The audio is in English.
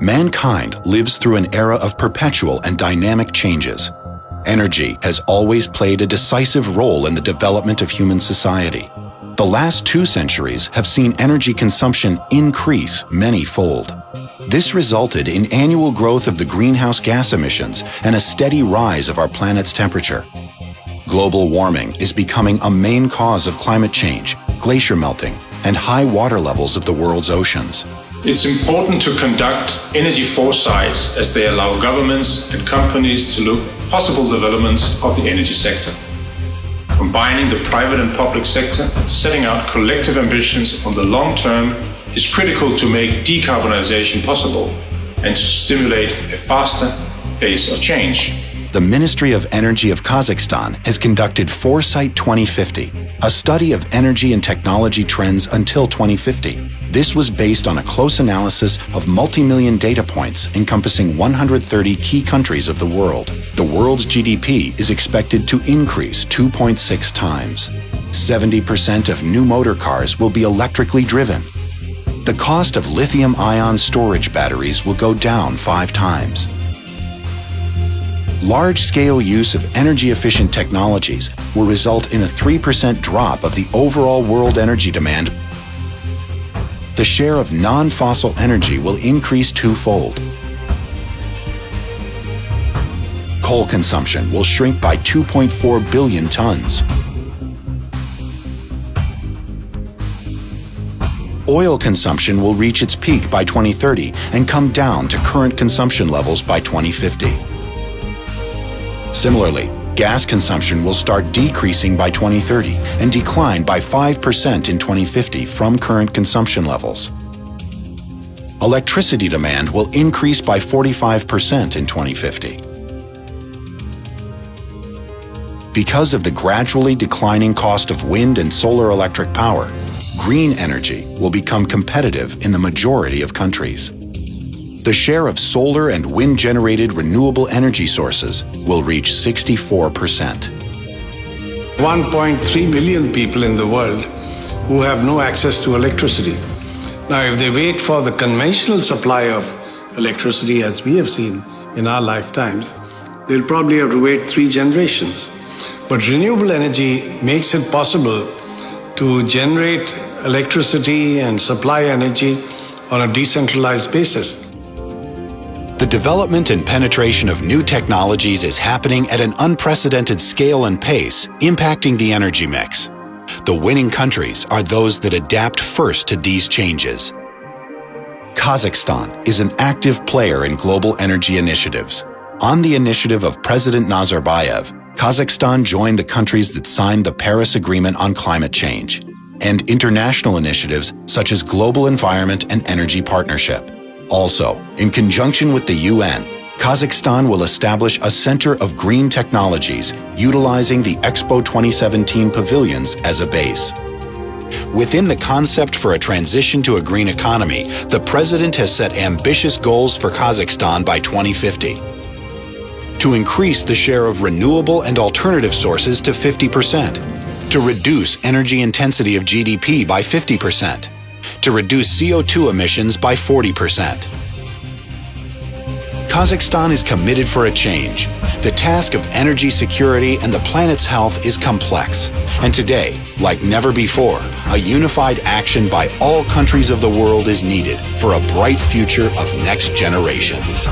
Mankind lives through an era of perpetual and dynamic changes. Energy has always played a decisive role in the development of human society. The last 2 centuries have seen energy consumption increase many-fold. This resulted in annual growth of the greenhouse gas emissions and a steady rise of our planet's temperature. Global warming is becoming a main cause of climate change, glacier melting, and high water levels of the world's oceans. It's important to conduct energy foresight as they allow governments and companies to look at possible developments of the energy sector. Combining the private and public sector and setting out collective ambitions on the long term is critical to make decarbonization possible and to stimulate a faster pace of change. The Ministry of Energy of Kazakhstan has conducted Foresight 2050, a study of energy and technology trends until 2050. This was based on a close analysis of multi-million data points encompassing 130 key countries of the world. The world's GDP is expected to increase 2.6 times. 70% of new motor cars will be electrically driven. The cost of lithium-ion storage batteries will go down 5 times. Large-scale use of energy-efficient technologies will result in a 3% drop of the overall world energy demand. The share of non-fossil energy will increase 2-fold. Coal consumption will shrink by 2.4 billion tons. Oil consumption will reach its peak by 2030 and come down to current consumption levels by 2050. Similarly, gas consumption will start decreasing by 2030 and decline by 5% in 2050 from current consumption levels. Electricity demand will increase by 45% in 2050. Because of the gradually declining cost of wind and solar electric power, green energy will become competitive in the majority of countries. The share of solar and wind-generated renewable energy sources will reach 64%. 1.3 billion people in the world who have no access to electricity. Now, if they wait for the conventional supply of electricity, as we have seen in our lifetimes, they'll probably have to wait 3 generations. But renewable energy makes it possible to generate electricity and supply energy on a decentralized basis. The development and penetration of new technologies is happening at an unprecedented scale and pace, impacting the energy mix. The winning countries are those that adapt first to these changes. Kazakhstan is an active player in global energy initiatives. On the initiative of President Nazarbayev, Kazakhstan joined the countries that signed the Paris Agreement on climate change, and international initiatives such as Global Environment and Energy Partnership. Also, in conjunction with the UN, Kazakhstan will establish a Center of Green Technologies utilizing the Expo 2017 pavilions as a base. Within the concept for a transition to a green economy, the President has set ambitious goals for Kazakhstan by 2050. To increase the share of renewable and alternative sources to 50%, to reduce energy intensity of GDP by 50%, to reduce CO2 emissions by 40%. Kazakhstan is committed for a change. The task of energy security and the planet's health is complex. And today, like never before, a unified action by all countries of the world is needed for a bright future of next generations.